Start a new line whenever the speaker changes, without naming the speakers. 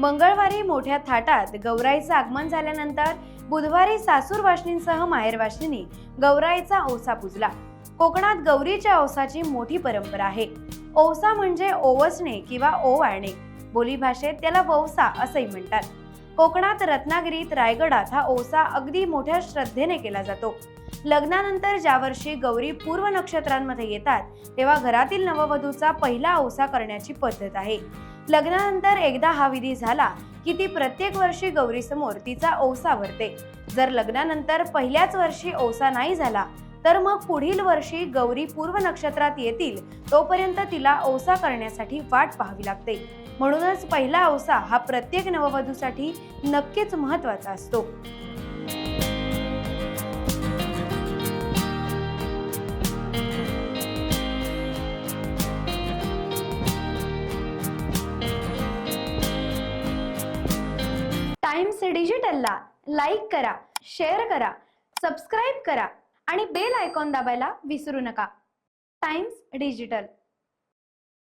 मंगळवारी मोठ्या थाटात गौराईचं आगमन झाल्यानंतर बुधवारी सासूर वाशिनींसह माहेर वाशिनींनी गौराईचा औसा पुजला। कोकणात गौरीच्या औसाची मोठी परंपरा आहे। औसा म्हणजे ओवसणे किंवा ओवाळणे, बोली भाषेत त्याला वौसा असंही म्हणतात। कोकणात रत्नागिरीत, रायगडात हा औसा अगदी मोठ्या श्रद्धेने केला जातो। लग्नानंतर ज्या वर्षी गौरी पूर्व नक्षत्रांमध्ये येतात तेव्हा घरातील नववधूचा पहिला औसा करण्याची पद्धत आहे। लग्नानंतर एकदा हा विधी झाला की ती प्रत्येक वर्षी गौरी समोर तिचा औसा भरते। जर लग्नानंतर पहिल्याच वर्षी औसा नाही झाला तर मग पुढील वर्षी गौरी पूर्व नक्षत्रात येतील तोपर्यंत तिला औसा करण्यासाठी वाट पाहावी लागते। म्हणूनच पहिला औसा हा प्रत्येक नववधूसाठी नक्कीच महत्त्वाचा असतो। टाइम्स डिजिटलला लाईक करा, शेअर करा, सबस्क्राईब करा आणि बेल आयकॉन दाबायला विसरू नका। Times digital.